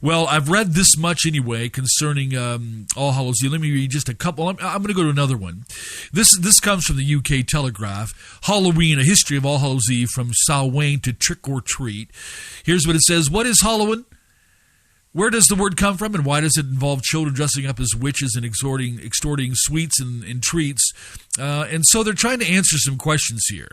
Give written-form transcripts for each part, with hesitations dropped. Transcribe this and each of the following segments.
Well, I've read this much anyway concerning All Hallows Eve. Let me read just a couple. I'm going to go to another one. This comes from the UK Telegraph. Halloween, a history of All Hallows Eve from Samhain to trick or treat. Here's what it says. What is Halloween? Where does the word come from, and why does it involve children dressing up as witches and extorting sweets and treats? And so they're trying to answer some questions here.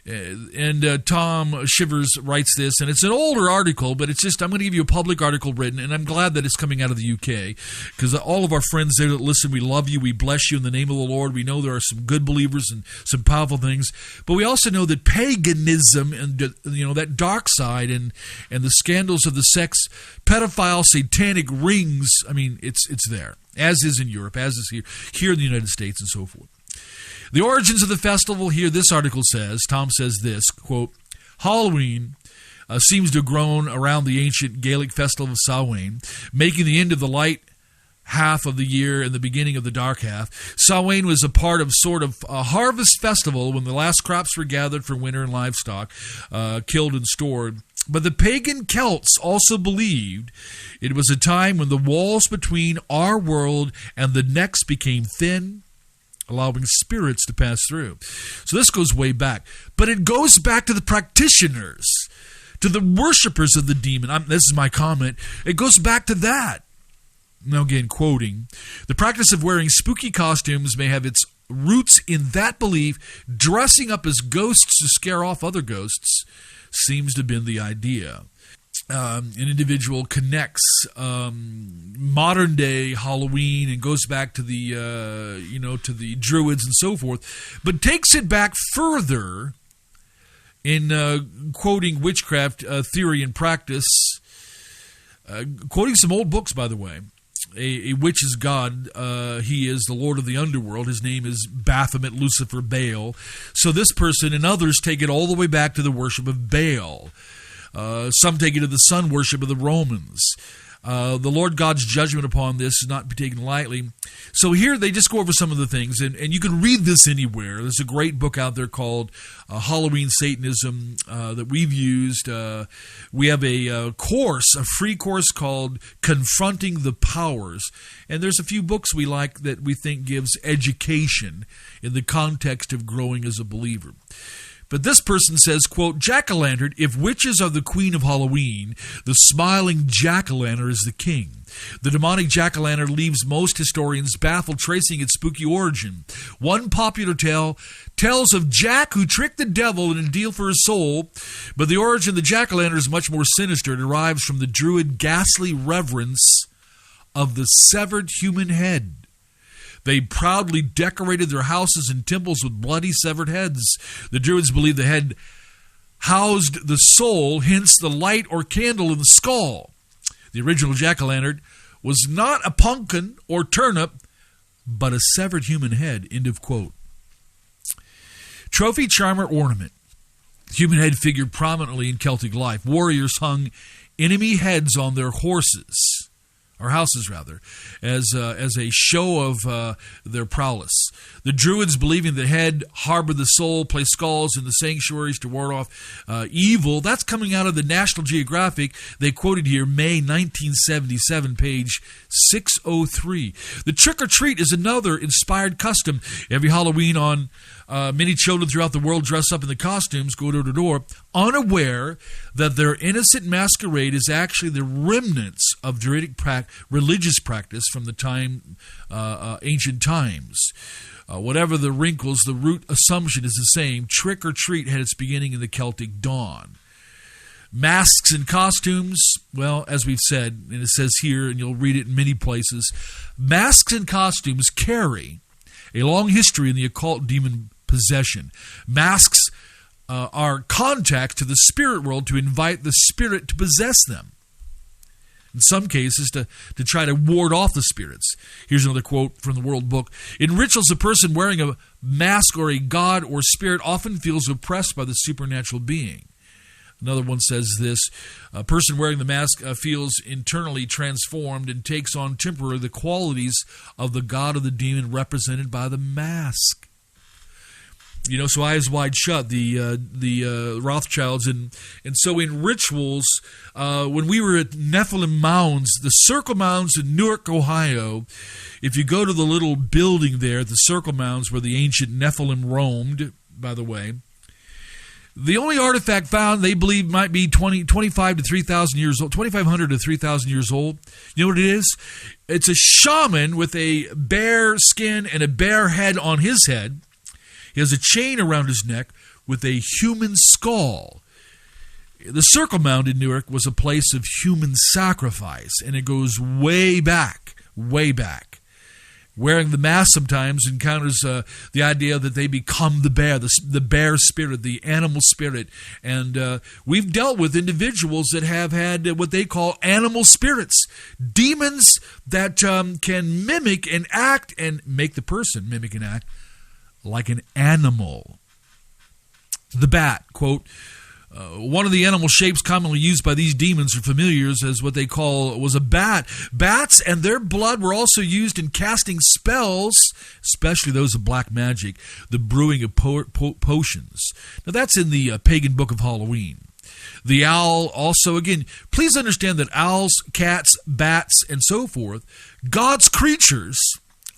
And Tom Shivers writes this, and it's an older article, but it's just, I'm going to give you a public article written, and I'm glad that it's coming out of the UK, because all of our friends there that listen, we love you, we bless you in the name of the Lord. We know there are some good believers and some powerful things, but we also know that paganism and that dark side and the scandals of the sex, pedophile, satanic rings, I mean, it's there, as is in Europe, as is here in the United States, and so forth. The origins of the festival here, this article says, Tom says this, quote, Halloween seems to have grown around the ancient Gaelic festival of Samhain, making the end of the light half of the year and the beginning of the dark half. Samhain was a part of sort of a harvest festival when the last crops were gathered for winter and livestock killed and stored. But the pagan Celts also believed it was a time when the walls between our world and the next became thin, allowing spirits to pass through. So this goes way back. But it goes back to the practitioners, to the worshipers of the demon. This is my comment. It goes back to that. Now again, quoting, the practice of wearing spooky costumes may have its roots in that belief. Dressing up as ghosts to scare off other ghosts seems to have been the idea. An individual connects modern day Halloween and goes back to the to the Druids and so forth, but takes it back further in quoting witchcraft theory and practice, quoting some old books, by the way. A witch is God. He is the Lord of the underworld. His name is Baphomet, Lucifer, Baal. So this person and others take it all the way back to the worship of Baal. Some take it to the sun worship of the Romans. The Lord God's judgment upon this is not to be taken lightly. So here they just go over some of the things, and you can read this anywhere. There's a great book out there called Halloween Satanism that we've used. We have a free course called Confronting the Powers, and there's a few books we like that we think gives education in the context of growing as a believer. But this person says, quote, Jack-o'-lantern, if witches are the queen of Halloween, the smiling jack-o'-lantern is the king. The demonic jack-o'-lantern leaves most historians baffled, tracing its spooky origin. One popular tale tells of Jack who tricked the devil in a deal for his soul, but the origin of the jack-o'-lantern is much more sinister. It derives from the Druid ghastly reverence of the severed human head. They proudly decorated their houses and temples with bloody severed heads. The Druids believed the head housed the soul, hence the light or candle in the skull. The original jack-o'-lantern was not a pumpkin or turnip, but a severed human head. End of quote. Trophy, charm, or ornament. The human head figured prominently in Celtic life. Warriors hung enemy heads on their horses, or houses rather, as a show of their prowess. The Druids, believing the head harbored the soul, placed skulls in the sanctuaries to ward off evil. That's coming out of the National Geographic. They quoted here, May 1977, page 603. The trick-or-treat is another inspired custom. Every Halloween many children throughout the world dress up in the costumes, go door to door, unaware that their innocent masquerade is actually the remnants of Druidic religious practice from the ancient times. Whatever the wrinkles, the root assumption is the same. Trick or treat had its beginning in the Celtic dawn. Masks and costumes, well, as we've said, and it says here, and you'll read it in many places, masks and costumes carry a long history in the occult demon possession. Masks are contacts to the spirit world to invite the spirit to possess them. In some cases, to try to ward off the spirits. Here's another quote from the World Book. In rituals, a person wearing a mask or a god or spirit often feels oppressed by the supernatural being. Another one says this, a person wearing the mask feels internally transformed and takes on temporarily the qualities of the god or the demon represented by the mask. So eyes wide shut, the Rothschilds. And so in rituals, when we were at Nephilim Mounds, the Circle Mounds in Newark, Ohio, if you go to the little building there, the Circle Mounds where the ancient Nephilim roamed, by the way, the only artifact found they believe might be 25 to 3,000 years old, 2,500 to 3,000 years old. You know what it is? It's a shaman with a bear skin and a bear head on his head. He has a chain around his neck with a human skull. The Circle Mound in Newark was a place of human sacrifice, and it goes way back, way back. Wearing the mask sometimes encounters the idea that they become the bear spirit, the animal spirit. And we've dealt with individuals that have had what they call animal spirits, demons that can mimic and act and make the person mimic and act like an animal. The bat, quote, one of the animal shapes commonly used by these demons or familiars as what they call was a bat. Bats and their blood were also used in casting spells, especially those of black magic, the brewing of potions. Now that's in the pagan book of Halloween. The owl also, again, please understand that owls, cats, bats, and so forth, God's creatures,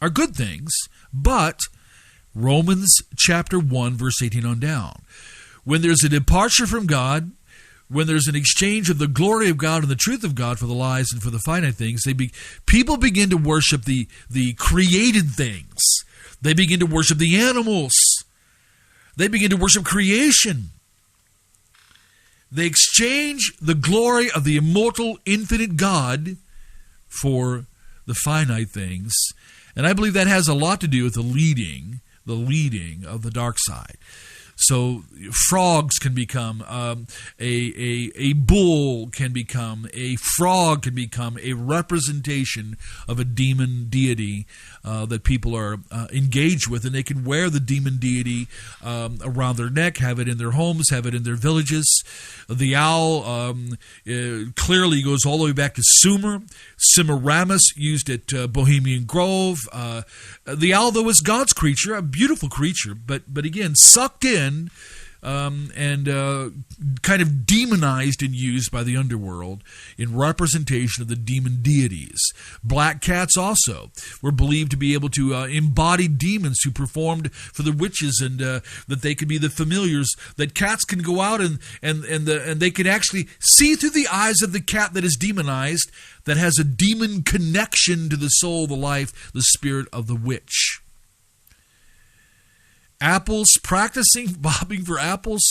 are good things, but Romans chapter 1, verse 18 on down. When there's a departure from God, when there's an exchange of the glory of God and the truth of God for the lies and for the finite things, people begin to worship the created things. They begin to worship the animals. They begin to worship creation. They exchange the glory of the immortal, infinite God for the finite things. And I believe that has a lot to do with the leading of the dark side. So frogs can become a bull can become a frog can become a representation of a demon deity that people are engaged with, and they can wear the demon deity around their neck, have it in their homes, have it in their villages. The owl clearly goes all the way back to Sumer. Semiramis used at Bohemian Grove. The owl, though, is God's creature, a beautiful creature, but again, sucked in and kind of demonized and used by the underworld in representation of the demon deities. Black cats also were believed to be able to embody demons who performed for the witches, and that they could be the familiars, that cats can go out and they can actually see through the eyes of the cat that is demonized, that has a demon connection to the soul, the life, the spirit of the witch. Apples, practicing bobbing for apples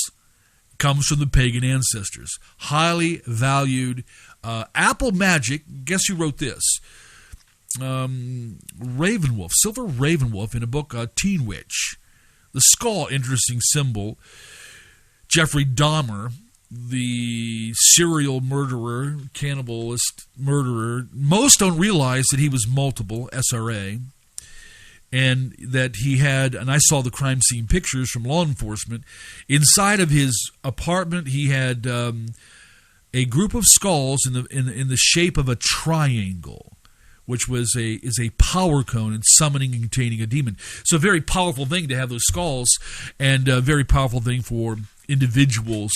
comes from the pagan ancestors. Highly valued. Apple magic, guess who wrote this? Ravenwolf, Silver Ravenwolf, in a book, Teen Witch. The skull, interesting symbol. Jeffrey Dahmer, the serial murderer, cannibalist murderer. Most don't realize that he was multiple, SRA. And that he had, and I saw the crime scene pictures from law enforcement, inside of his apartment he had a group of skulls in the shape of a triangle, which is a power cone in summoning and containing a demon. So a very powerful thing to have those skulls, and a very powerful thing for individuals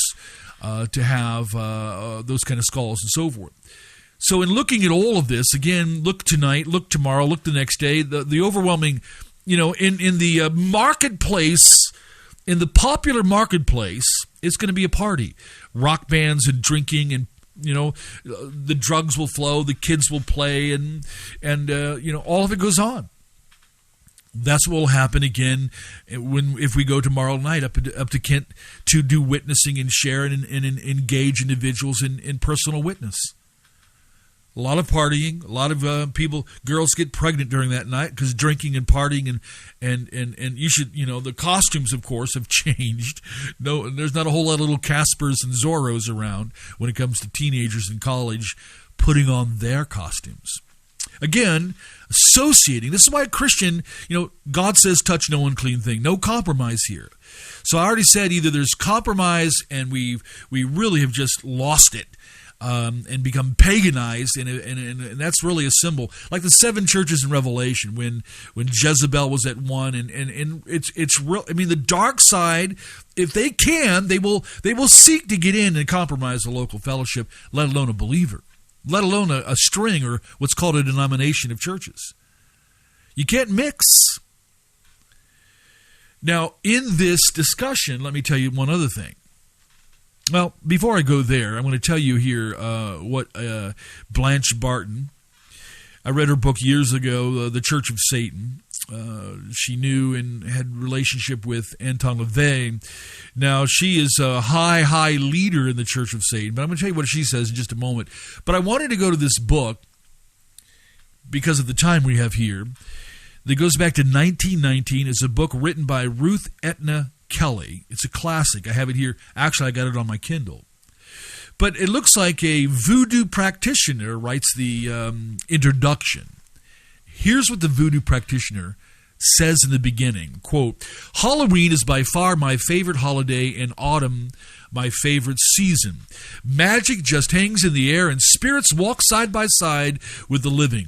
to have those kind of skulls and so forth. So in looking at all of this, again, look tonight, look tomorrow, look the next day, the overwhelming, in the marketplace, in the popular marketplace, it's going to be a party. Rock bands and drinking, and, the drugs will flow, the kids will play, and all of it goes on. That's what will happen again if we go tomorrow night up to Kent to do witnessing and share and engage individuals in personal witness. A lot of partying, a lot of people, girls get pregnant during that night because drinking and partying, and you should, the costumes, of course, have changed. No, there's not a whole lot of little Caspers and Zorros around when it comes to teenagers in college putting on their costumes. Again, associating. This is why a Christian, God says touch no unclean thing. No compromise here. So I already said either there's compromise and we really have just lost it. and become paganized, and that's really a symbol, like the 7 churches in Revelation, when Jezebel was at one, and it's real. I mean, the dark side, if they can, they will seek to get in and compromise a local fellowship, let alone a believer, let alone a string or what's called a denomination of churches. You can't mix. Now, in this discussion, let me tell you one other thing. Well, before I go there, I'm going to tell you here what Blanche Barton, I read her book years ago, The Church of Satan. She knew and had relationship with Anton LaVey. Now, she is a high leader in the Church of Satan, but I'm going to tell you what she says in just a moment. But I wanted to go to this book because of the time we have here. That goes back to 1919. It's a book written by Ruth Etna Kelly. It's a classic. I have it here. Actually, I got it on my Kindle. But it looks like a voodoo practitioner writes the introduction. Here's what the voodoo practitioner says in the beginning. Quote, Halloween is by far my favorite holiday, and autumn my favorite season. Magic just hangs in the air, and spirits walk side by side with the living.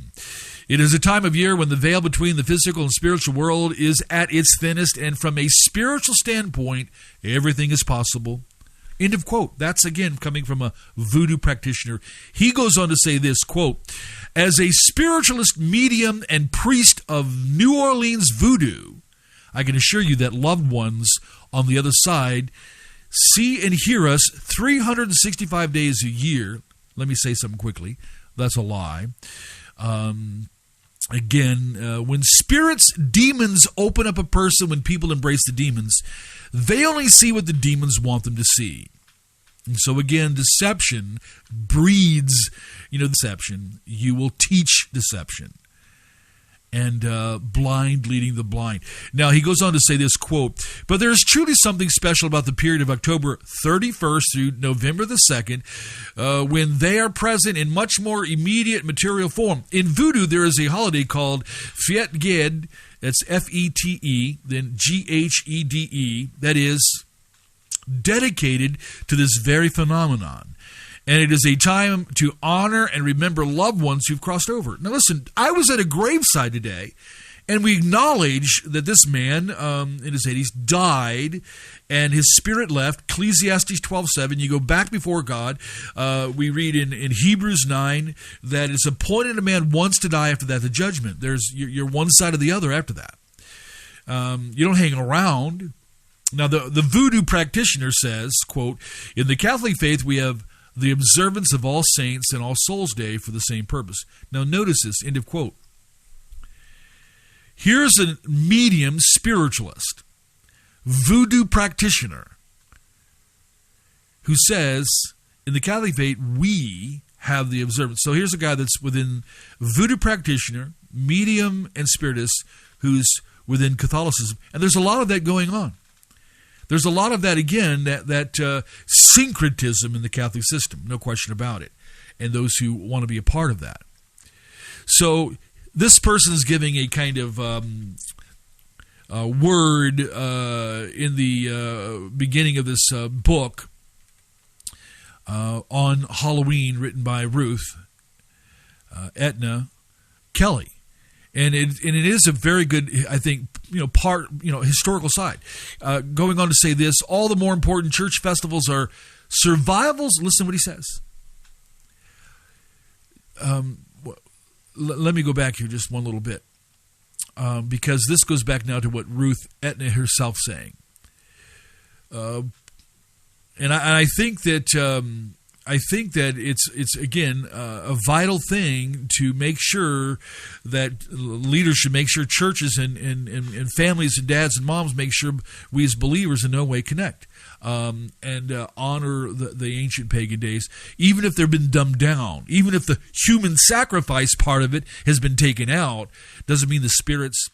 It is a time of year when the veil between the physical and spiritual world is at its thinnest, and from a spiritual standpoint, everything is possible. End of quote. That's, again, coming from a voodoo practitioner. He goes on to say this, quote, as a spiritualist, medium, and priest of New Orleans voodoo, I can assure you that loved ones on the other side see and hear us 365 days a year. Let me say something quickly. That's a lie. When spirits, demons open up a person, when people embrace the demons, they only see what the demons want them to see. And so again, deception breeds, deception. You will teach deception. And blind leading the blind. Now, he goes on to say this, quote, but there is truly something special about the period of October 31st through November the 2nd, when they are present in much more immediate material form. In voodoo, there is a holiday called Fete Gede, that's Fete, then Ghede, that is dedicated to this very phenomenon. And it is a time to honor and remember loved ones who've crossed over. Now listen, I was at a graveside today, and we acknowledge that this man in his 80s died, and his spirit left. Ecclesiastes 12:7, you go back before God. We read in Hebrews 9 that it's appointed a man once to die, after that the judgment. You're one side or the other after that. You don't hang around. Now the voodoo practitioner says, quote, in the Catholic faith we have the observance of All Saints and All Souls Day for the same purpose. Now notice this, end of quote. Here's a medium spiritualist, voodoo practitioner, who says, in the Catholic faith, we have the observance. So here's a guy that's within voodoo practitioner, medium, and spiritist, who's within Catholicism. And there's a lot of that going on. There's a lot of that, again, that syncretism in the Catholic system, no question about it, and those who want to be a part of that. So this person is giving a kind of word in the beginning of this book on Halloween, written by Ruth Etna Kelly. And it is a very good, I think, historical side. Going on to say this, all the more important church festivals are survivals. Listen to what he says. Let me go back here just one little bit, because this goes back now to what Ruth Etna herself saying. And I think that it's again a vital thing to make sure that leaders should make sure churches and families and dads and moms make sure we as believers in no way connect and honor the ancient pagan days, even if they've been dumbed down, even if the human sacrifice part of it has been taken out. Doesn't mean the spirits